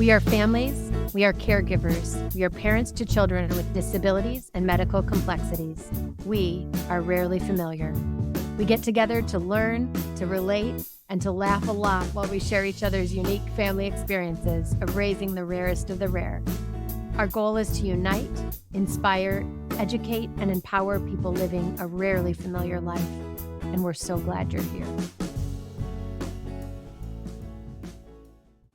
We are families, we are caregivers, we are parents to children with disabilities and medical complexities. We are rarely familiar. We get together to learn, to relate, and to laugh a lot while we share each other's unique family experiences of raising the rarest of the rare. Our goal is to unite, inspire, educate, and empower people living a rarely familiar life. And we're so glad you're here.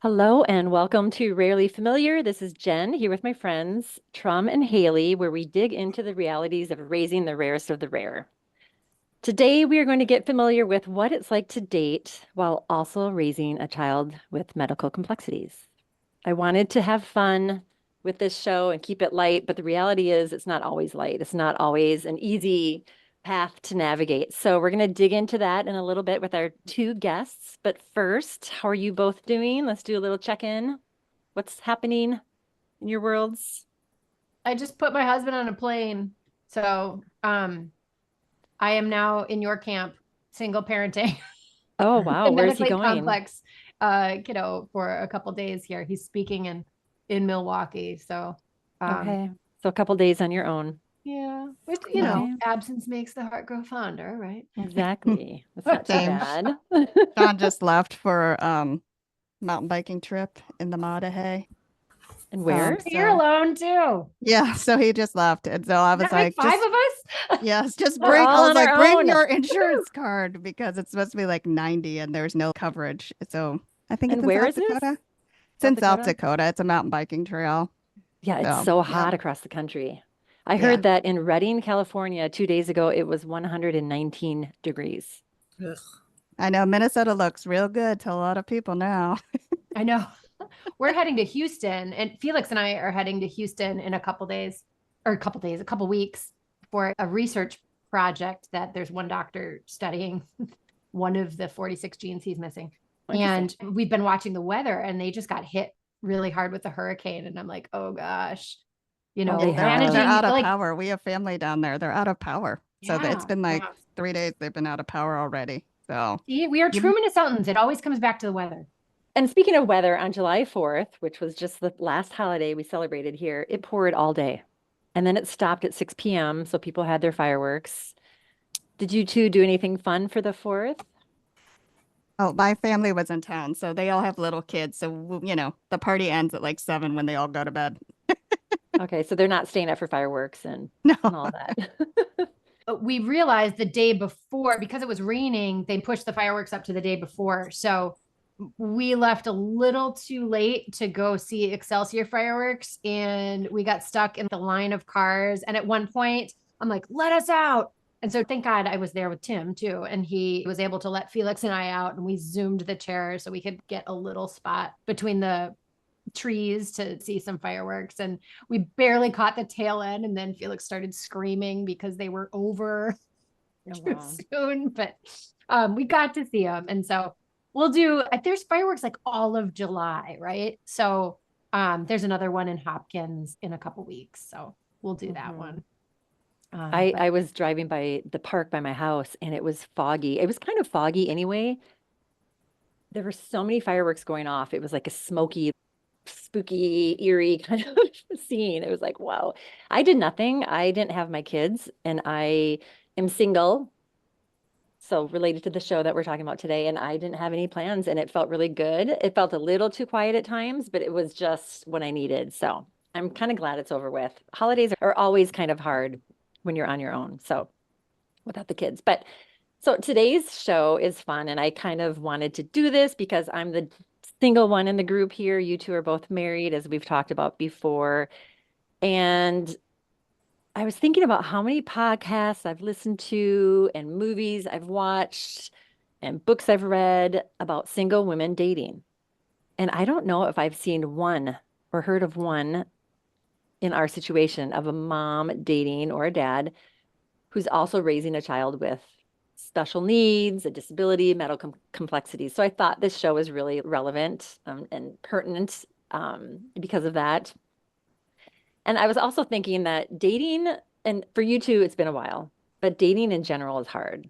Hello and welcome to Rarely Familiar. This is Jen here with my friends, Tram and Haley, where we dig into the realities of raising the rarest of the rare. Today, we are going to get familiar with what it's like to date while also raising a child with medical complexities. I wanted to have fun with this show and keep it light, but the reality is it's not always light. It's not always an easy path to navigate. So we're going to dig into that in a little bit with our two guests. But first, how are you both doing? Let's do a little check-in. What's happening in your worlds? I just put my husband on a plane. So I am now in your camp, single parenting. Oh, wow. Where's he going? Complex kiddo for a couple days here. He's speaking in Milwaukee. So okay. So a couple days on your own. Yeah, which, you know, absence makes the heart grow fonder, right? Exactly. That's not too bad. John just left for mountain biking trip in the Madahay. And where? You're alone too. Yeah, so he just left. And so I was like, five of us? Yes, just We're bring all on our bring own. your insurance card because it's supposed to be like 90 and there's no coverage. So I think And it's in where South is this? Dakota. It's in South Dakota. It's a mountain biking trail. Yeah, it's so hot across the country. I heard that in Redding, California, 2 days ago, it was 119 degrees. Ugh. I know Minnesota looks real good to a lot of people now. I know. We're heading to Houston, and Felix and I are heading to Houston in a couple weeks for a research project that there's one doctor studying one of the 46 genes he's missing. And we've been watching the weather, and they just got hit really hard with the hurricane. And I'm like, oh gosh. You know, they're out of power. We have family down there. They're out of power. So it's been like 3 days they've been out of power already. So we are true Minnesotans. It always comes back to the weather. And speaking of weather, on July 4th, which was just the last holiday we celebrated here, it poured all day. And then it stopped at 6 p.m. So people had their fireworks. Did you two do anything fun for the 4th? Oh, my family was in town, so they all have little kids. So, you know, the party ends at like 7 when they all go to bed. Okay, so they're not staying up for fireworks and all that. We realized the day before, because it was raining, they pushed the fireworks up to the day before. So we left a little too late to go see Excelsior fireworks, and we got stuck in the line of cars. And at one point, I'm like, let us out. And so thank God I was there with Tim too. And he was able to let Felix and I out, and we zoomed the chairs so we could get a little spot between the trees to see some fireworks. And we barely caught the tail end. And then Felix started screaming because they were over too soon. But we got to see them. And so we'll do, there's fireworks like all of July, right? So there's another one in Hopkins in a couple weeks. So we'll do that one. I was driving by the park by my house, and it was foggy. It was kind of foggy anyway. There were so many fireworks going off. It was like a smoky, spooky, eerie kind of scene. It was like, wow. I did nothing. I didn't have my kids, and I am single. So related to the show that we're talking about today, and I didn't have any plans, and it felt really good. It felt a little too quiet at times, but it was just what I needed. So I'm kind of glad it's over with. Holidays are always kind of hard when you're on your own, so without the kids. But so today's show is fun, and I kind of wanted to do this because I'm the single one in the group here. You two are both married, as we've talked about before. And I was thinking about how many podcasts I've listened to and movies I've watched and books I've read about single women dating. And I don't know if I've seen one or heard of one in our situation of a mom dating or a dad who's also raising a child with special needs, a disability, medical complexities. So I thought this show was really relevant and pertinent because of that. And I was also thinking that dating, and for you two, it's been a while, but dating in general is hard.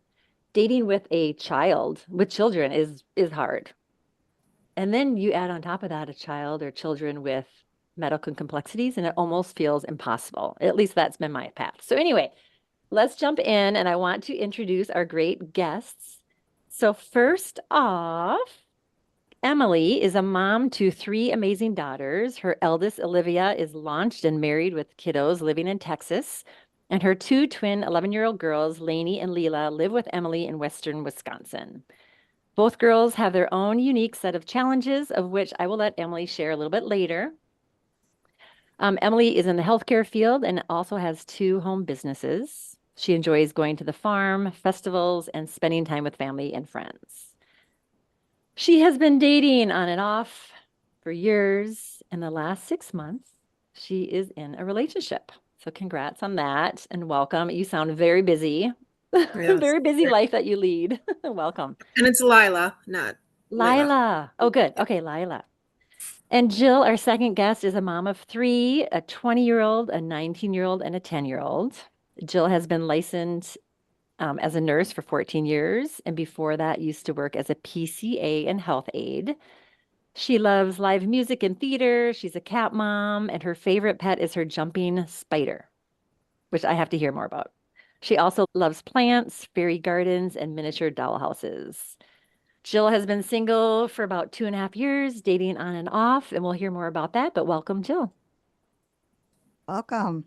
Dating with a child, with children is hard. And then you add on top of that a child or children with medical complexities, and it almost feels impossible. At least that's been my path. So anyway, let's jump in, and I want to introduce our great guests. So first off, Emily is a mom to 3 amazing daughters. Her eldest, Olivia, is launched and married with kiddos living in Texas. And her 2 twin 11-year-old girls, Lainey and Leela, live with Emily in Western Wisconsin. Both girls have their own unique set of challenges, of which I will let Emily share a little bit later. Emily is in the healthcare field and also has 2 home businesses. She enjoys going to the farm, festivals, and spending time with family and friends. She has been dating on and off for years. In the last 6 months, she is in a relationship. So congrats on that and welcome. You sound very busy. Yes. Very busy life that you lead. Welcome. And it's Lila, not Layla. Lila. Oh, good. Okay, Lila. And Jill, our second guest, is a mom of 3, a 20-year-old, a 19-year-old, and a 10-year-old. Jill has been licensed as a nurse for 14 years, and before that used to work as a PCA and health aide. She loves live music and theater. She's a cat mom, and her favorite pet is her jumping spider, which I have to hear more about. She also loves plants, fairy gardens, and miniature dollhouses. Jill has been single for about 2.5 years, dating on and off, and we'll hear more about that, but welcome, Jill. Welcome.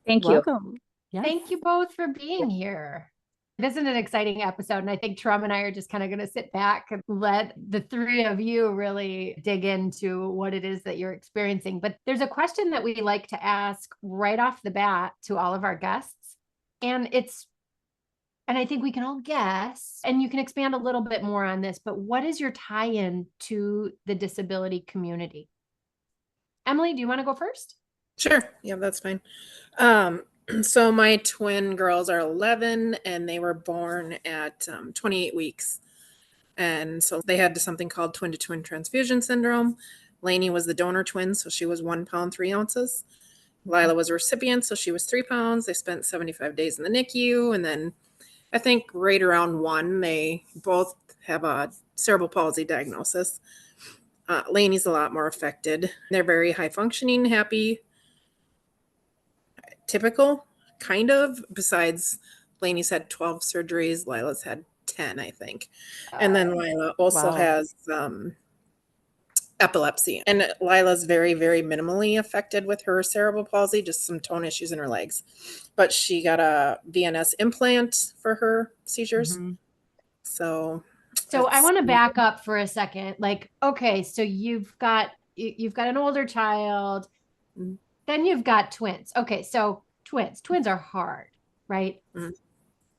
Thank you. Welcome. Yes. Thank you both for being here. This is an exciting episode, and I think Tram and I are just kind of going to sit back and let the 3 of you really dig into what it is that you're experiencing. But there's a question that we like to ask right off the bat to all of our guests, and I think we can all guess, and you can expand a little bit more on this, but what is your tie-in to the disability community? Emily, do you want to go first? Sure. Yeah, that's fine. So my twin girls are 11 and they were born at 28 weeks. And so they had something called twin to twin transfusion syndrome. Lainey was the donor twin, so she was 1 pound, 3 ounces. Lila was a recipient, so she was 3 pounds. They spent 75 days in the NICU. And then I think right around 1, they both have a cerebral palsy diagnosis. Lainey's a lot more affected. They're very high functioning, happy, typical, kind of, besides Lainey's had 12 surgeries, Lila's had 10, I think. And then Lila also Wow. has epilepsy. And Lila's very, very minimally affected with her cerebral palsy, just some tone issues in her legs. But she got a VNS implant for her seizures. Mhm. So I want to back up for a second. Like, okay, so you've got an older child, Mhm. then you've got twins. Okay, so twins are hard, right? Mhm.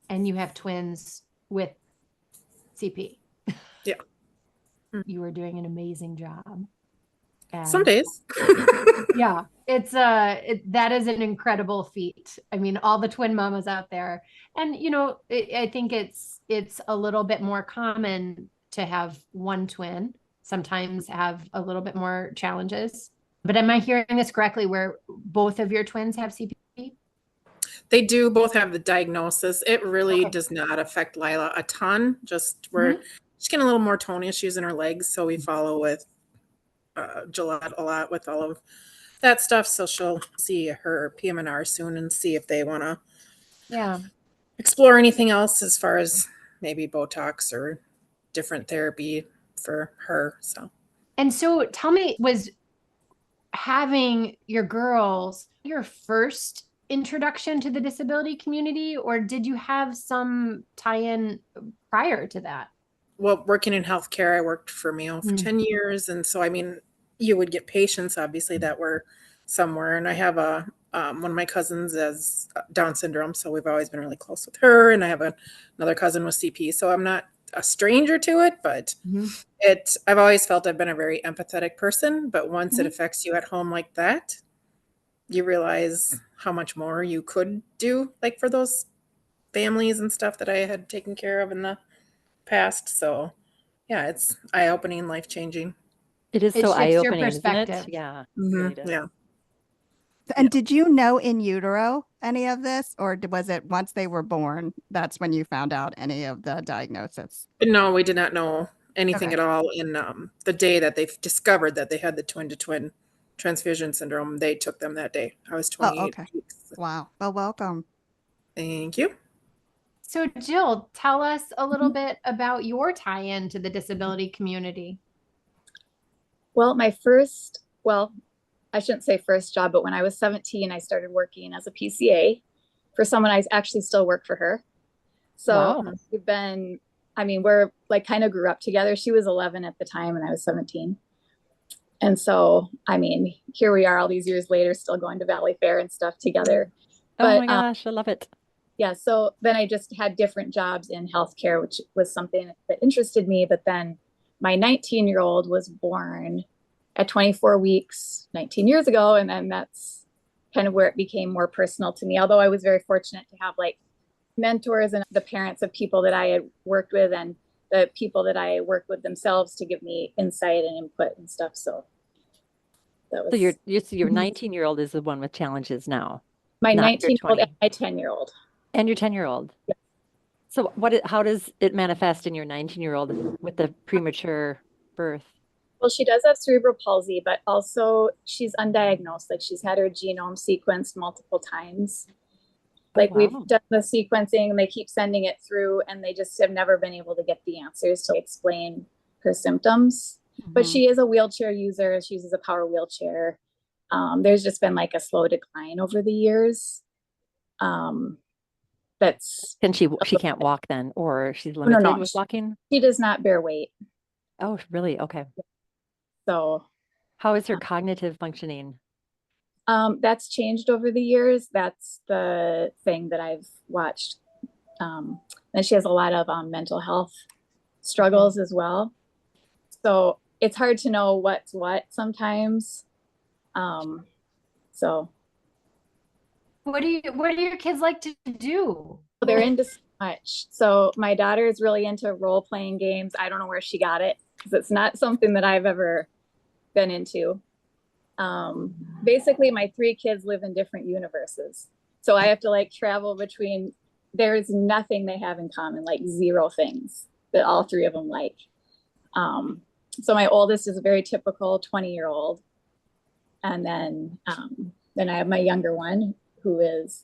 And you have twins with CP. Yeah. You are doing an amazing job. Some And days. yeah, that is an incredible feat. I mean, all the twin mamas out there, and I think it's a little bit more common to have one twin. Sometimes have a little bit more challenges. But am I hearing this correctly? Where both of your twins have CP? They do both have the diagnosis. It really Okay. does not affect Lila a ton. Just where she's getting a little more tone issues in her legs, so we follow with Gillette a lot with all of that stuff. So she'll see her PM&R soon and see if they want to Yeah. explore anything else as far as maybe Botox or different therapy for her. So And so tell me, was having your girls your first introduction to the disability community, or did you have some tie-in prior to that? well, working in healthcare, I worked for Mayo for 10 years. And so, I mean, you would get patients, obviously, that were somewhere. And I have one of my cousins has Down syndrome. So we've always been really close with her. And I have another cousin with CP. So I'm not a stranger to it, but I've always felt I've been a very empathetic person. But once it affects you at home like that, you realize how much more you could do, like for those families and stuff that I had taken care of in the past. So yeah, it's eye-opening, life-changing. It is It so shifts your eye-opening, isn't it? perspective. Yeah. It really does. Yeah. And did you know in utero any of this, or was it once they were born, that's when you found out any of the diagnosis? No, we did not know anything Okay. at all. In the day that they discovered that they had the twin-to-twin transfusion syndrome, they took them that day. I was Oh, 28 okay. weeks. Wow. Well, welcome. Thank you. So Jill, tell us a little bit about your tie-in to the disability community. Well, I shouldn't say first job, but when I was 17, I started working as a PCA for someone I actually still work for her. So Wow. we're like kind of grew up together. She was 11 at the time and I was 17. And so, here we are all these years later, still going to Valley Fair and stuff together. Oh But my gosh, I love it. yeah, so then I just had different jobs in healthcare, which was something that interested me. But then my 19-year-old was born at 24 weeks 19 years ago. And then that's kind of where it became more personal to me. Although I was very fortunate to have like mentors and the parents of people that I had worked with and the people that I worked with themselves to give me insight and input and stuff. So that was So your 19-year-old is the one with challenges now, my not your 19-year-old 20 and my 10-year-old. and your 10-year-old. Yeah. So how does it manifest in your 19-year-old with the premature birth? Well, she does have cerebral palsy, but also she's undiagnosed. Like she's had her genome sequenced multiple times. Like wow. we've done the sequencing and they keep sending it through and they just have never been able to get the answers to explain her symptoms. But Mhm. she is a wheelchair user. She uses a power wheelchair. There's just been like a slow decline over the years. That's And she can't walk then, or she's no, limited with walking? she does not bear weight. Oh, really? Okay. So How is her cognitive functioning? that's changed over the years. That's the thing that I've watched. And she has a lot of mental health struggles as well. So it's hard to know what's what sometimes. So What do your kids like to do? they're into so much. So my daughter is really into role playing games. I don't know where she got it because it's not something that I've ever been into. Basically, my three kids live in different universes. So I have to like travel between, there's nothing they have in common, like zero things that all three of them like. So my oldest is a very typical 20-year-old. And then I have my younger one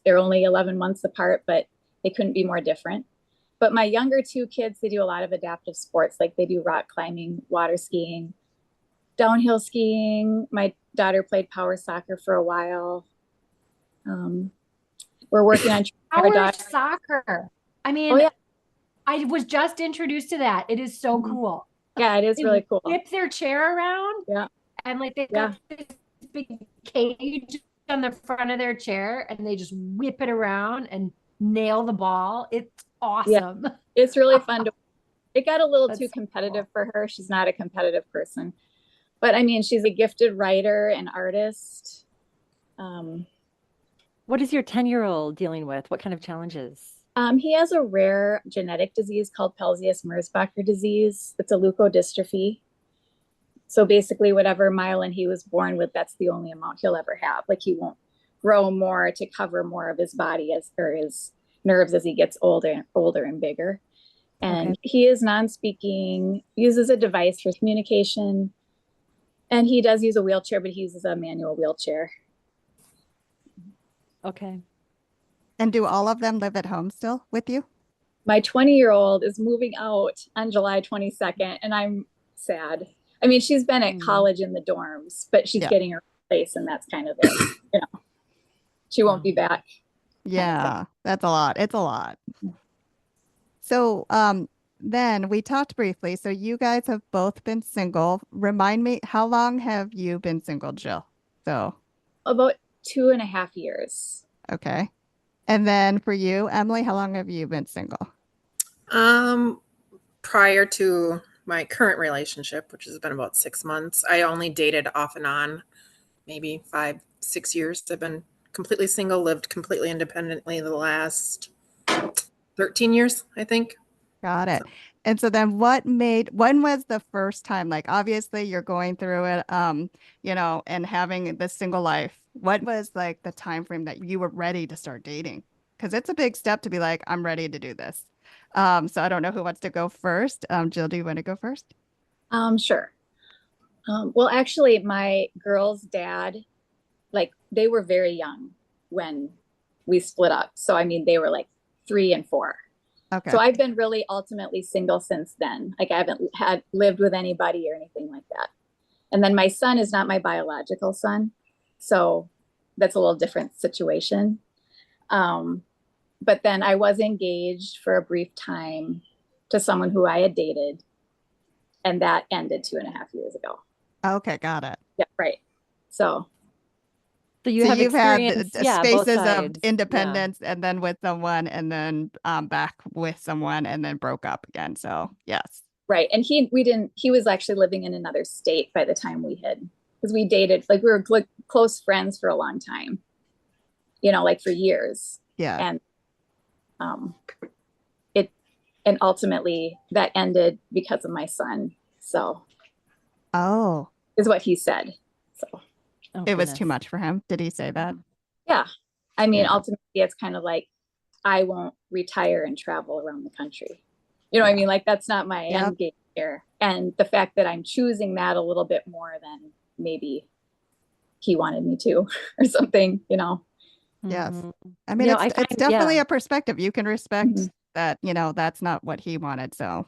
they're only 11 months apart, but they couldn't be more different. But my younger two kids, they do a lot of adaptive sports. Like they do rock climbing, water skiing, downhill skiing. My daughter played power soccer for a while. We're working on Power soccer. I mean, Oh, yeah. I was just introduced to that. It is so cool. Yeah, it is They really cool. whip their chair around. Yeah. And like they got this big cage on the front of their chair and they just whip it around and nail the ball. It's awesome. It's really fun it got a little That's too so competitive for her. She's not a competitive person. But I mean, she's a gifted writer and artist. What is your 10-year-old dealing with? What kind of challenges? He has a rare genetic disease called Pelizaeus-Merzbacher disease. It's a leukodystrophy. So basically, whatever myelin he was born with, that's the only amount he'll ever have. Like he won't grow more to cover more of his body or his nerves as he gets older and bigger. And he is non-speaking, uses a device for communication, and he does use a wheelchair, but he uses a manual wheelchair. Okay. And do all of them live at home still with you? My 20-year-old is moving out on July 22nd, and I'm sad. I mean, she's been at college in the dorms, but she's getting her place, and that's kind of it. She won't be back. Yeah, that's a lot. It's a lot. So then we talked briefly. So you guys have both been single. Remind me, how long have you been single, Jill? So About 2.5 years. Okay. And then for you, Emily, how long have you been single? Prior to my current relationship, which has been about 6 months, I only dated off and on, maybe 5-6 years. I've been completely single, lived completely independently the last 13 years, I think. Got it. And so then when was the first time, like obviously you're going through it, and having this single life, what was like the time frame that you were ready to start dating? Because it's a big step to be like, I'm ready to do this. So I don't know who wants to go first. Jill, do you want to go first? Sure. Well, actually, my girl's dad, like, they were very young when we split up. So, I mean, they were like 3 and 4. Okay. So I've been really ultimately single since then. Like, I haven't had lived with anybody or anything like that. And then my son is not my biological son. So that's a little different situation. But then I was engaged for a brief time to someone who I had dated. And that ended 2.5 years ago. Okay, got it. Yeah, right. So you So have you've had experience, the yeah, both spaces of sides. Yeah. independence and then with someone and then back with someone and then broke up again. So yes. right. And he was actually living in another state by the time we had, because we dated, like, we were close friends for a long time, like for years. Yeah. And and ultimately that ended because of my son. So Oh, is what he said. So Oh, it was too goodness. much for him. Did he say that? yeah, I mean, Yeah. ultimately it's kind of like, I won't retire and travel around the country. You know what I mean? Like, that's not my Yep. end game here. And the fact that I'm choosing that a little bit more than maybe he wanted me to or something, Yes. Mhm. I mean, I it's find, definitely yeah, a perspective. You can respect Mhm. that, that's not what he wanted. So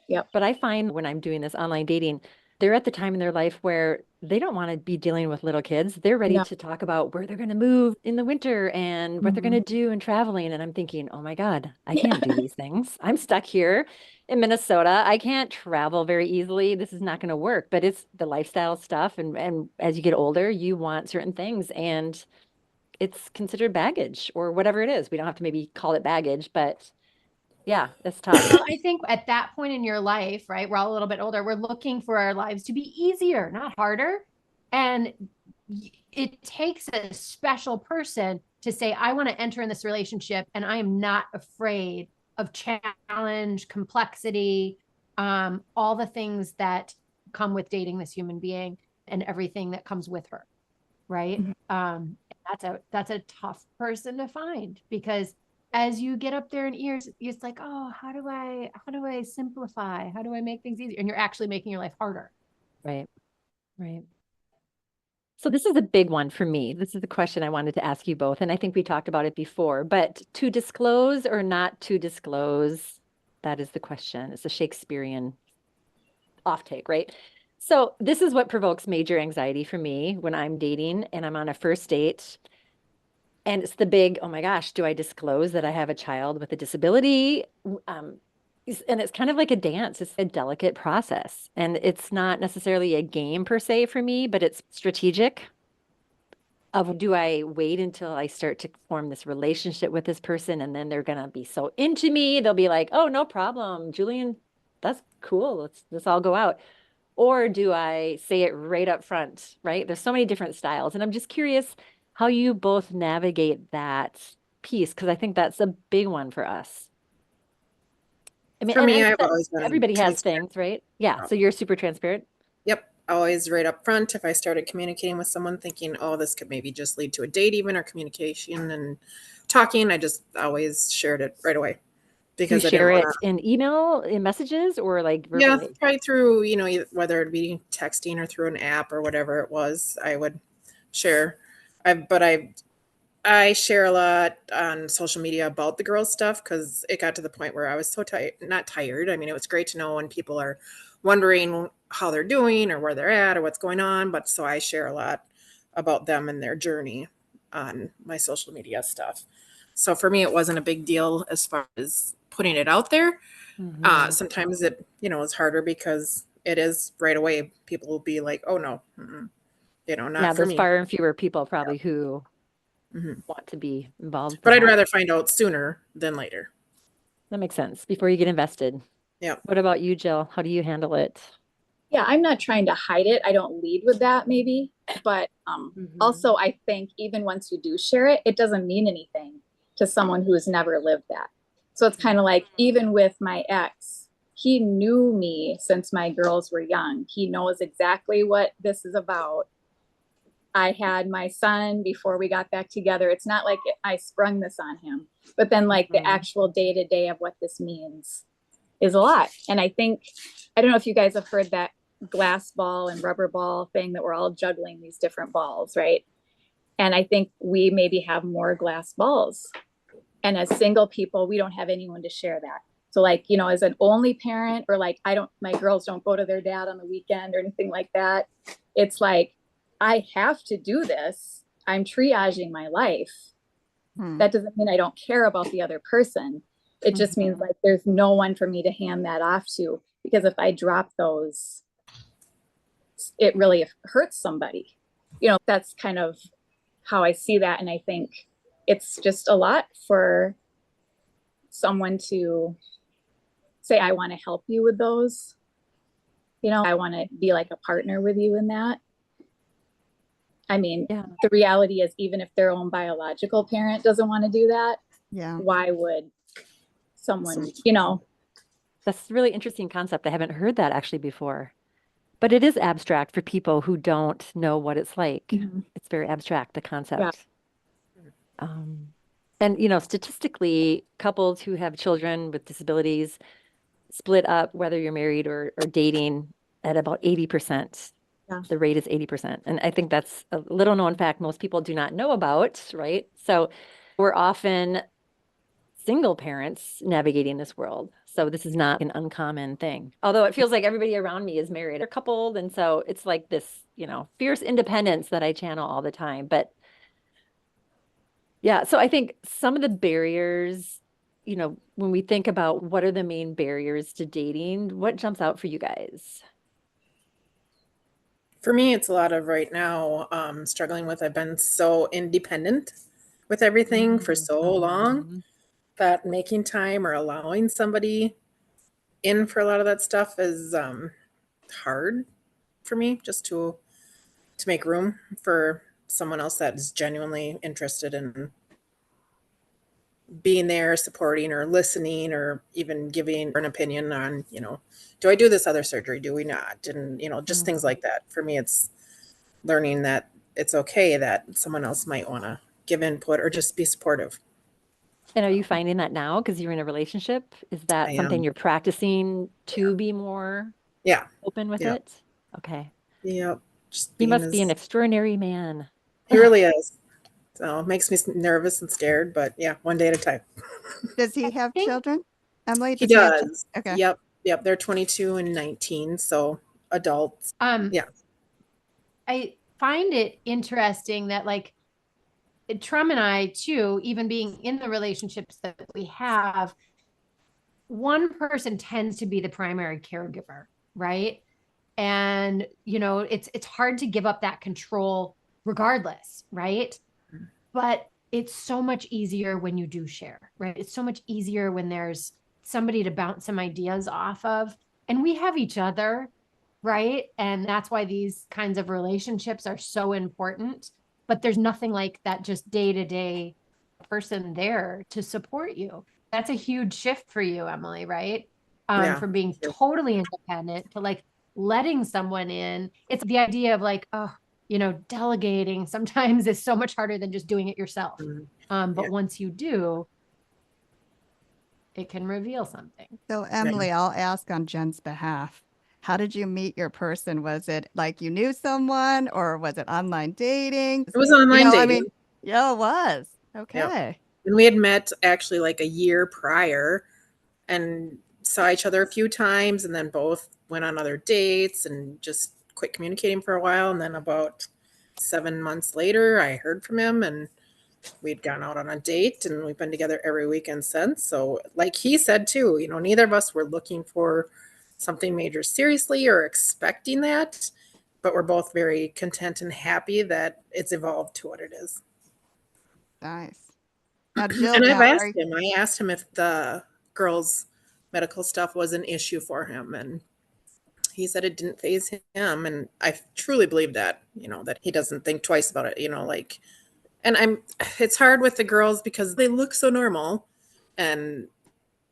Yep. but I find when I'm doing this online dating, they're at the time in their life where they don't want to be dealing with little kids. They're ready No. to talk about where they're going to move in the winter and what they're going to Mhm. do and traveling. And I'm thinking, oh my God, I can't do these things. I'm stuck here in Minnesota. I can't travel very easily. This is not going to work. But it's the lifestyle stuff. And as you get older, you want certain things. And it's considered baggage or whatever it is. We don't have to maybe call it baggage, but yeah, that's tough. Well, I think at that point in your life, right, we're all a little bit older. We're looking for our lives to be easier, not harder. And it takes a special person to say, I want to enter in this relationship and I am not afraid of challenge, complexity, all the things that come with dating this human being and everything that comes with her. Right. That's a tough person to find because as you get up there in years, it's like, oh, how do I simplify? How do I make things easier? And you're actually making your life harder. Right. Right. So this is a big one for me. This is the question I wanted to ask you both. And I think we talked about it before, but to disclose or not to disclose, that is the question. It's a Shakespearean off take, right? So this is what provokes major anxiety for me when I'm dating and I'm on a first date. And it's the big, oh my gosh, do I disclose that I have a child with a disability? And it's kind of like a dance. It's a delicate process. And it's not necessarily a game per se for me, but it's strategic of do I wait until I start to form this relationship with this person and then they're gonna be so into me, they'll be like, oh, no problem, Julian, that's cool. Let's all go out. Or do I say it right up front, right? There's so many different styles. And I'm just curious how you both navigate that piece, because I think that's a big one for us. I mean, For me, and I've always been everybody has transparent. things, right? Yeah. So you're super transparent. Yep. Always right up front. If I started communicating with someone thinking, oh, this could maybe just lead to a date even or communication and talking, I just always shared it right away Do you because I didn't share want it to. in email, in messages, or like Yeah, verbally? probably through, whether it be texting or through an app or whatever it was, I would share. I share a lot on social media about the girls stuff because it got to the point where I was so tired, not tired. I mean, it was great to know when people are wondering how they're doing or where they're at or what's going on. But so I share a lot about them and their journey on my social media stuff. So for me, it wasn't a big deal as far as putting it out there. Mhm. Sometimes it, is harder because it is right away. People will be like, oh no, Yeah, not for there's me. far and fewer people probably who hmm want to be involved, But I'd perhaps. rather find out sooner than later. That makes sense. Before you get invested. Yeah. What about you, Jill? How do you handle it? Yeah, I'm not trying to hide it. I don't lead with that maybe, but also I think even once you do share it, it doesn't mean anything to someone who has never lived that. So it's kind of like even with my ex, he knew me since my girls were young. He knows exactly what this is about. I had my son before we got back together. It's not like I sprung this on him, but then like the actual day to day of what this means is a lot. And I think I don't know if you guys have heard that glass ball and rubber ball thing that we're all juggling these different balls, right? And I think we maybe have more glass balls. And as single people, we don't have anyone to share that. So like, you know, as an only parent, or like, my girls don't go to their dad on the weekend or anything like that. It's like, I have to do this. I'm triaging my life. That doesn't mean I don't care about the other person. It just means like there's no one for me to hand that off to, because if I drop those, it really hurts somebody. You know, that's kind of how I see that. And I think it's just a lot for someone to say, I want to help you with those. You know, I want to be like a partner with you in that. I mean, the reality is, even if their own biological parent doesn't want to do that, why would someone, you know? That's a really interesting concept. I haven't heard that actually before. But it is abstract for people who don't know what it's like. It's very abstract, the concept. And, you know, statistically, couples who have children with disabilities split up, whether you're married or dating, at about 80%. The rate is 80%. And I think that's a little known fact most people do not know about, right? So we're often single parents navigating this world. So this is not an uncommon thing. Although it feels like everybody around me is married or coupled. And so it's like this, you know, fierce independence that I channel all the time. But yeah, so I think some of the barriers, you know, when we think about what are the main barriers to dating, what jumps out for you guys? For me, it's a lot of right now struggling with, I've been so independent with everything for so long that making time or allowing somebody in for a lot of that stuff is hard for me, just to make room for someone else that is genuinely interested in being there, supporting or listening, or even giving an opinion on, you know, do I do this other surgery? Do we not? And, you know, just things like that. For me, it's learning that it's okay that someone else might want to give input or just be supportive. And are you finding that now because you're in a relationship? Is that I something am. you're practicing to be more open with it? Okay. Yep. Just He being must be an extraordinary man. He really is. So it makes me nervous and scared, but yeah, one day at a time. Does he have children? Emily, He does he have does. Okay. Yep. They're 22 and 19, so adults. Yeah. I find it interesting that like Tram and I too, even being in the relationships that we have, one person tends to be the primary caregiver, right? And you know, it's hard to give up that control regardless, right? But it's so much easier when you do share, right? It's so much easier when there's somebody to bounce some ideas off of. And we have each other, right? And that's why these kinds of relationships are so important. But there's nothing like that just day-to-day person there to support you. That's a huge shift for you, Emily, right? From being totally independent to like letting someone in. It's the idea of like, oh, you know, delegating sometimes is so much harder than just doing it yourself. But once you do, it can reveal something. So Emily, I'll ask on Jen's behalf. How did you meet your person? Was it like you knew someone, or was it online dating? It was online dating. I mean, yeah, it was. Okay. Yep. And we had met actually like a year prior and saw each other a few times, and then both went on other dates and just quit communicating for a while. And then about 7 months later, I heard from him, and we'd gone out on a date, and we've been together every weekend since. So like he said too, you know, neither of us were looking for something major seriously or expecting that, but we're both very content and happy that it's evolved to what it is. Nice. Now, Jill, And I asked him if the girls' medical stuff was an issue for him, and he said it didn't faze him. And I truly believe that, you know, that he doesn't think twice about it, you know, like, and it's hard with the girls because they look so normal and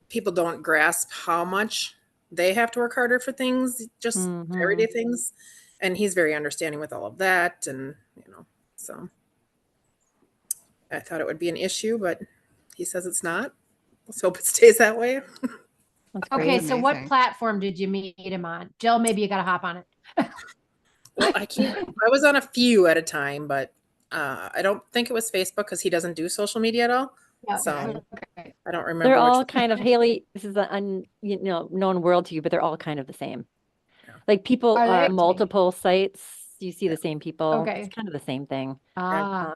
people don't grasp how much they have to work harder for things, just everyday things. And he's very understanding with all of that. And, you know, so I thought it would be an issue, but he says it's not. Let's hope it stays that way. That's Okay, great. so what Amazing. platform did you meet him on? Jill, maybe you got to hop on it. Well, I was on a few at a time, but I don't think it was Facebook because he doesn't do social media at all. Yeah. So Okay. I don't They're remember which all one. kind of, Haley, this is an known world to you, but they're all kind of the same. Like people, Are they? multiple sites, you see the same people. Okay. It's kind of the same thing. Ah.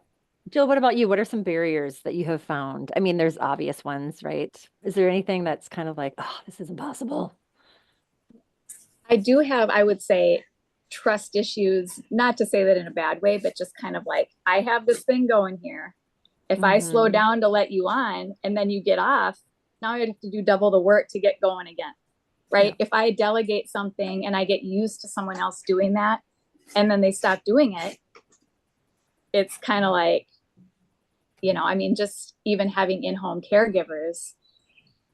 Jill, what about you? What are some barriers that you have found? I mean, there's obvious ones, right? Is there anything that's kind of like, oh, this is impossible? I do have, I would say, trust issues, not to say that in a bad way, but just kind of like, I have this thing going here. If I slow Mhm. down to let you on and then you get off, now I have to do double the work to get going again. Right. If I delegate something and I get used to someone else doing that and then they stop doing it, it's kind of like, I mean, just even having in-home caregivers,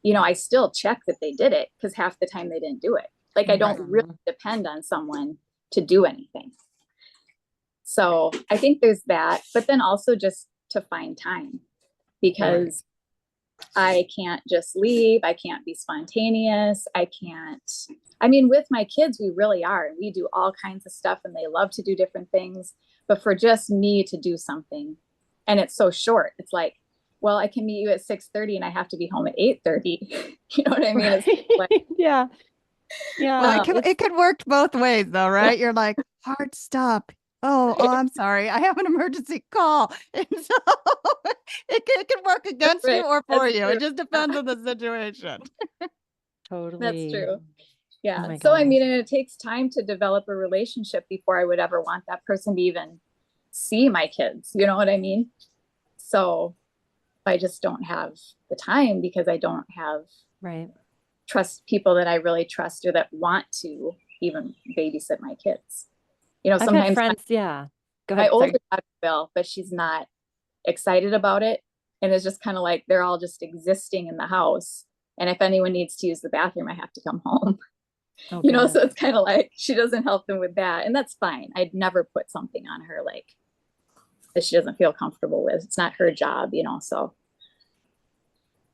I still check that they did it because half the time they didn't do it. Like I don't really depend on someone to do anything. So I think there's that, but then also just to find time because I can't just leave. I can't be spontaneous. I mean, with my kids, we really are. We do all kinds of stuff and they love to do different things. But for just me to do something, and it's so short, it's like, well, I can meet you at 6:30 and I have to be home at 8:30. You know what I mean? It's like, Yeah. Yeah. Well, it could work both ways though, right? You're like, hard stop. Oh, I'm sorry. I have an emergency call. And so it can work against you or for That's you. true. It just depends on the situation. Totally. That's true. Yeah. my So, I gosh. mean, and it takes time to develop a relationship before I would ever want that person to even see my kids. You know what I mean? So I just don't have the time because I don't have Right. people that I really trust or that want to even babysit my kids. I've had Sometimes friends, yeah. Go my ahead. older Sorry. daughter will, but she's not excited about it. And it's just kind of like they're all just existing in the house. And if anyone needs to use the bathroom, I have to come home. Oh, So it's kind of like she doesn't help them with that. And that's fine. I'd never put something on her like that she doesn't feel comfortable with. It's not her job, so.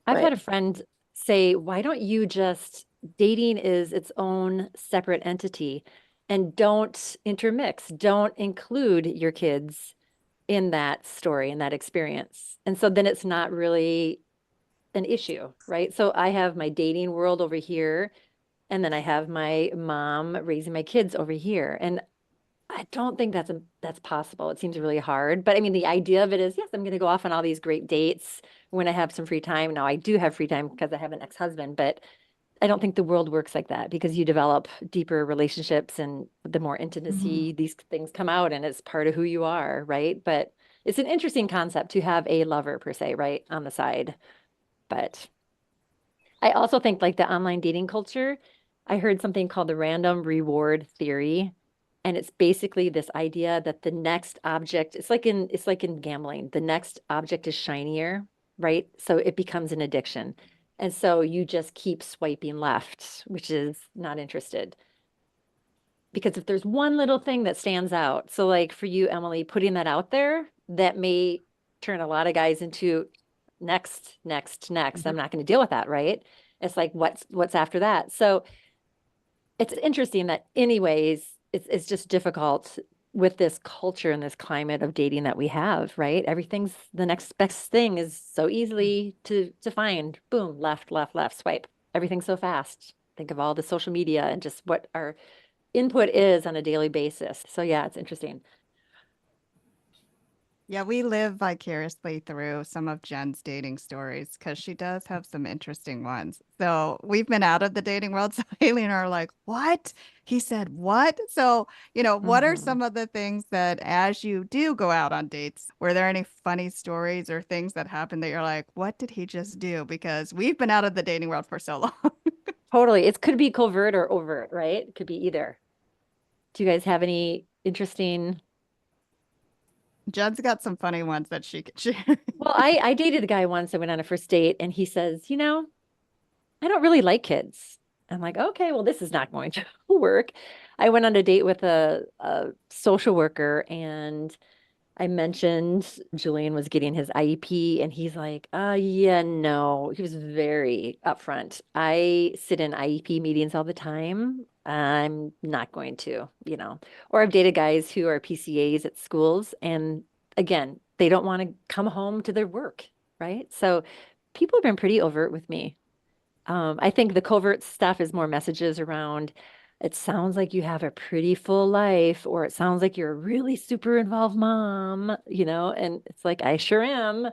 I've had a friend say, why don't you just, dating is its own separate entity and don't intermix, don't include your kids in that story, in that experience. And so then it's not really an issue, right? So I have my dating world over here, and then I have my mom raising my kids over here. And I don't think that's possible. It seems really hard. But I mean, the idea of it is, yes, I'm going to go off on all these great dates when I have some free time. Now, I do have free time because I have an ex-husband, but I don't think the world works like that because you develop deeper relationships and the more intimacy, these things come out and it's part of who you are, right? But it's an interesting concept to have a lover per se, right, on the side. But I also think like the online dating culture, I heard something called the random reward theory. And it's basically this idea that the next object, it's like in gambling, the next object is shinier, right? So it becomes an addiction. And so you just keep swiping left, which is not interested. Because if there's one little thing that stands out, so like for you, Emily, putting that out there, that may turn a lot of guys into next, next, next. I'm not going to deal with that, right? It's like what's after that. So it's interesting that anyways, it's just difficult with this culture and this climate of dating that we have, right? Everything's the next best thing is so easily to find. Boom, left, left, left, swipe. Everything's so fast. Think of all the social media and just what our input is on a daily basis. So yeah, it's interesting. Yeah, we live vicariously through some of Jen's dating stories because she does have some interesting ones. So we've been out of the dating world. So Haley and I are like, what? He said, what? So, what are some of the things that as you do go out on dates, were there any funny stories or things that happened that you're like, what did he just do? Because we've been out of the dating world for so long. Totally. It could be covert or overt, right? It could be either. Do you guys have any interesting? Jen's got some funny ones that she could share. Well, I dated a guy once. I went on a first date and he says, I don't really like kids. I'm like, okay, well, this is not going to work. I went on a date with a social worker and I mentioned Julian was getting his IEP and he's like, yeah, no. He was very upfront. I sit in IEP meetings all the time. I'm not going to, or I've dated guys who are PCAs at schools and again, they don't want to come home to their work, right? So people have been pretty overt with me. I think the covert stuff is more messages around, it sounds like you have a pretty full life, or it sounds like you're a really super involved mom, and it's like, I sure am.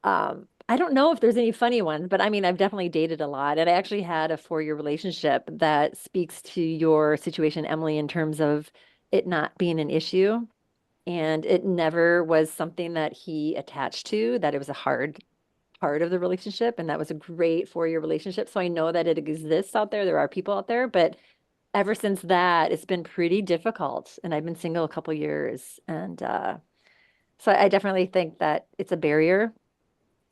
I don't know if there's any funny ones, but I mean, I've definitely dated a lot. And I actually had a 4-year relationship that speaks to your situation, Emily, in terms of it not being an issue. And it never was something that he attached to, that it was a hard part of the relationship. And that was a great 4-year relationship. So I know that it exists out there. There are people out there, but ever since that, it's been pretty difficult. And I've been single a couple years. And so I definitely think that it's a barrier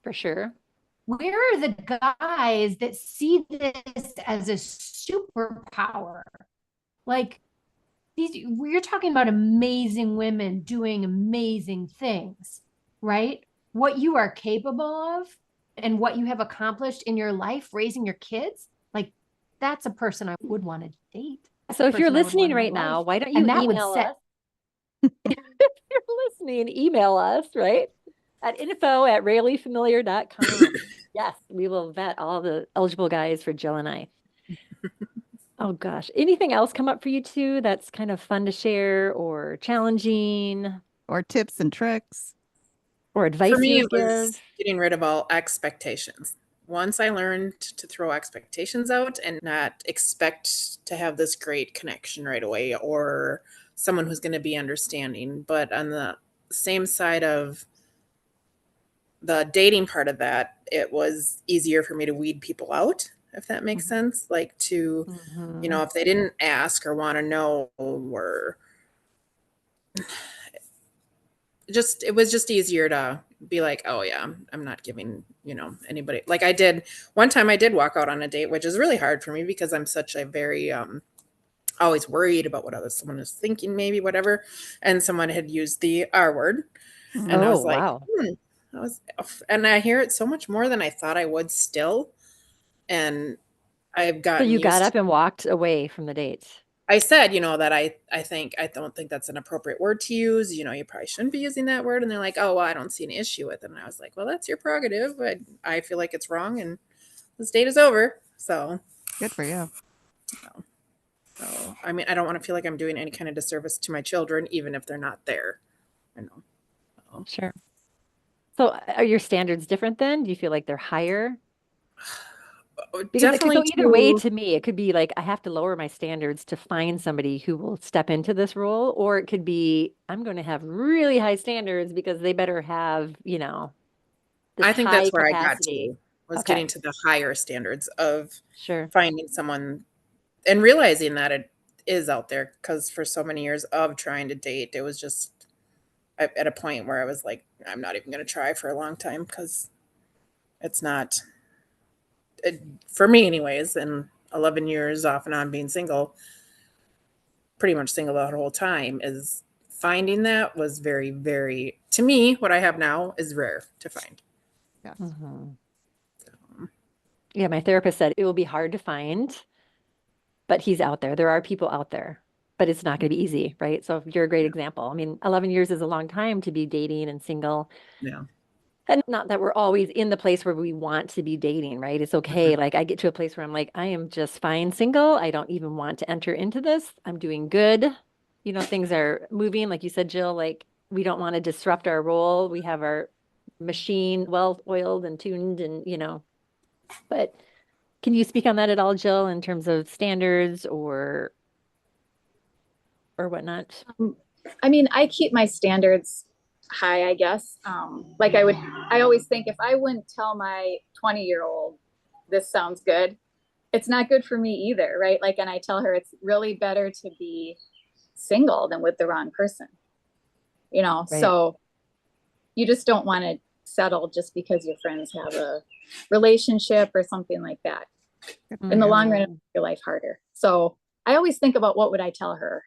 for sure. Where are the guys that see this as a superpower? Like you're talking about amazing women doing amazing things, right? What you are capable of and what you have accomplished in your life, raising your kids, like that's a person I would want to date. So if you're listening right now, why don't you email us? If you're listening, email us, right? At info@rarelyfamiliar.com. Yes, we will vet all the eligible guys for Jill and I. Oh gosh. Anything else come up for you two that's kind of fun to share or challenging? Or tips and tricks? Or advice For me, you it would was give? getting rid of all expectations. Once I learned to throw expectations out and not expect to have this great connection right away or someone who's going to be understanding. But on the same side of the dating part of that, it was easier for me to weed people out, if that makes sense. Like to, if they didn't ask or want to know, or it was just easier to be like, oh yeah, I'm not giving, anybody, like I did one time. I did walk out on a date, which is really hard for me because I'm such a very, always worried about what someone is thinking, maybe whatever. And someone had used the R word. And I was like, wow. And I hear it so much more than I thought I would still. And I've gotten So you got used up and walked away from the date. I said, that I don't think that's an appropriate word to use. You probably shouldn't be using that word. And they're like, oh, well, I don't see an issue with it. And I was like, well, that's your prerogative. But I feel like it's wrong and this date is over. So good for you. So, I mean, I don't want to feel like I'm doing any kind of disservice to my children, even if they're not there. I know. Sure. So are your standards different then? Do you feel like they're higher? Because it could go either way to me. It could be like, I have to lower my standards to find somebody who will step into this role. Or it could be, I'm going to have really high standards because they better have, this I think high that's where capacity. I got to, was getting to the higher standards of Sure. finding someone and realizing that it is out there. Because for so many years of trying to date, it was just at a point where I was like, I'm not even going to try for a long time because it's not, for me anyways, and 11 years off and on being single, pretty much single the whole time, is finding that was very, very, to me, what I have now is rare to find. Yes. Yeah, my therapist said it will be hard to find, but he's out there. There are people out there, but it's not going to be easy, right? So you're a great example. I mean, 11 years is a long time to be dating and single. Yeah. And not that we're always in the place where we want to be dating, right? It's okay. Like I get to a place where I'm like, I am just fine single. I don't even want to enter into this. I'm doing good. Things are moving. Like you said, Jill, like we don't want to disrupt our role. We have our machine well oiled and tuned and, but can you speak on that at all, Jill, in terms of standards or whatnot? I mean, I keep my standards high, I guess. I always think if I wouldn't tell my 20-year-old this sounds good, it's not good for me either, right? Like, and I tell her it's really better to be single than with the wrong person, Right. So you just don't want to settle just because your friends have a relationship or something like that. In the long run, it'll make your life harder. So I always think about what would I tell her.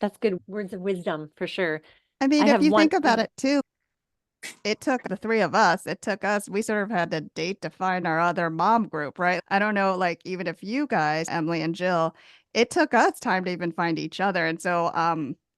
That's good words of wisdom for sure. I mean, I if have you one- think about it too, it took the three of us. We sort of had to date to find our other mom group, right? I don't know, like even if you guys, Emily and Jill, it took us time to even find each other. And so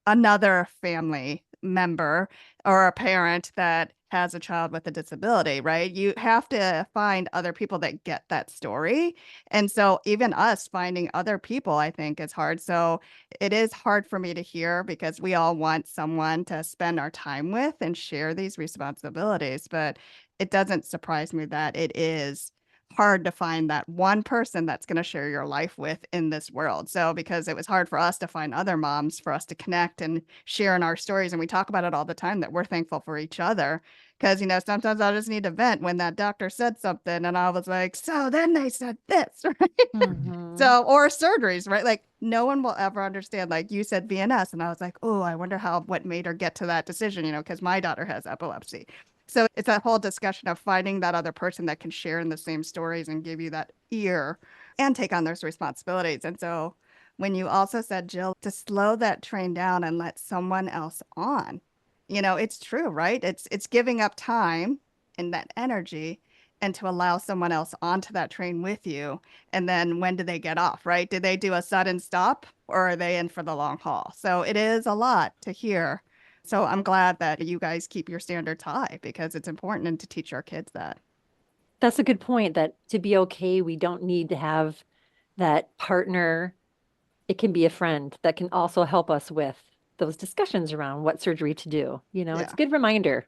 another family member or a parent that has a child with a disability, right? You have to find other people that get that story. And so even us finding other people, I think is hard. So it is hard for me to hear because we all want someone to spend our time with and share these responsibilities. But it doesn't surprise me that it is hard to find that one person that's going to share your life with in this world. So because it was hard for us to find other moms for us to connect and share in our stories. And we talk about it all the time that we're thankful for each other. Because, sometimes I just need to vent when that doctor said something and I was like, so then they said this, right? Mhm. So, or surgeries, right? Like no one will ever understand. Like you said VNS, and I was like, oh, I wonder what made her get to that decision, because my daughter has epilepsy. So it's that whole discussion of finding that other person that can share in the same stories and give you that ear and take on those responsibilities. And so when you also said, Jill, to slow that train down and let someone else on, it's true, right? It's giving up time and that energy and to allow someone else onto that train with you. And then when do they get off, right? Do they do a sudden stop or are they in for the long haul? So it is a lot to hear. So I'm glad that you guys keep your standards high because it's important and to teach our kids that. That's a good point, that to be okay, we don't need to have that partner. It can be a friend that can also help us with those discussions around what surgery to do. It's Yeah. a good reminder.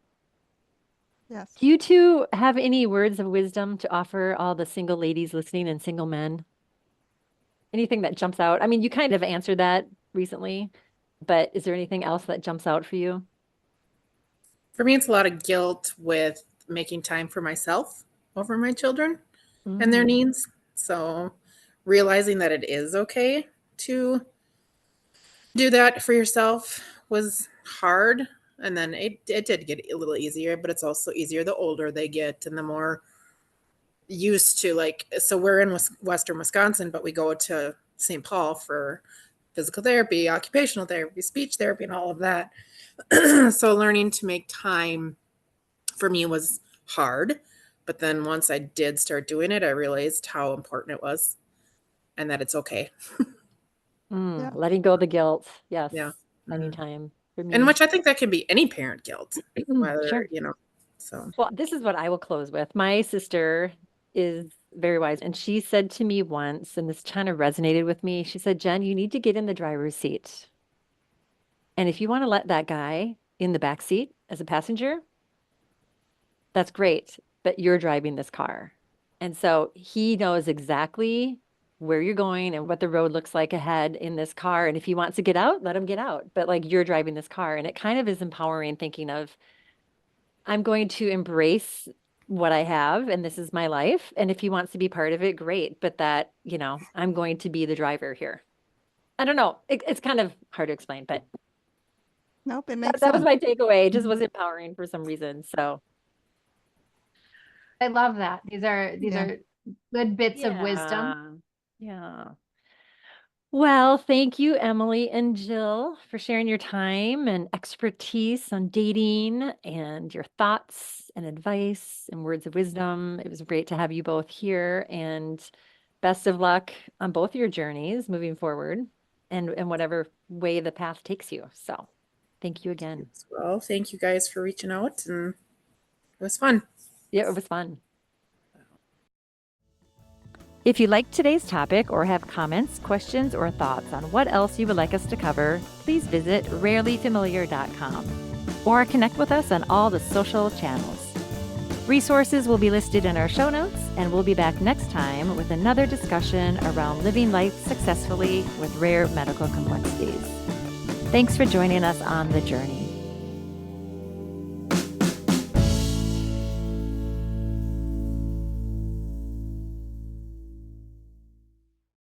Yes. Do you two have any words of wisdom to offer all the single ladies listening and single men? Anything that jumps out? I mean, you kind of answered that recently, but is there anything else that jumps out for you? For me, it's a lot of guilt with making time for myself over my children and their needs. So realizing that it is okay to do that for yourself was hard. And then it did get a little easier, but it's also easier the older they get and the more used to, like, so we're in Western Wisconsin, but we go to St. Paul for physical therapy, occupational therapy, speech therapy, and all of that. So learning to make time for me was hard. But then once I did start doing it, I realized how important it was and that it's okay. Yeah. Letting go of the guilt. Yes. Yeah. Finding time for me. And which I think that can be any parent guilt, whether, Sure. so. Well, this is what I will close with. My sister is very wise, and she said to me once, and this kind of resonated with me. She said, Jen, you need to get in the driver's seat. And if you want to let that guy in the back seat as a passenger, that's great, but you're driving this car. And so he knows exactly where you're going and what the road looks like ahead in this car. And if he wants to get out, let him get out. But like, you're driving this car. And it kind of is empowering, thinking of, I'm going to embrace what I have and this is my life. And if he wants to be part of it, great. But that, I'm going to be the driver here. I don't know. It's kind of hard to explain, but Nope, it makes that was sense. my takeaway. It just was empowering for some reason. So I love that. These are good bits of wisdom. Yeah. Well, thank you, Emily and Jill, for sharing your time and expertise on dating and your thoughts and advice and words of wisdom. It was great to have you both here, and best of luck on both your journeys moving forward and whatever way the path takes you. So thank you again. Well, thank you guys for reaching out, and it was fun. Yeah, it was fun. If you liked today's topic or have comments, questions, or thoughts on what else you would like us to cover, please visit rarelyfamiliar.com or connect with us on all the social channels. Resources will be listed in our show notes, and we'll be back next time with another discussion around living life successfully with rare medical complexities. Thanks for joining us on the journey.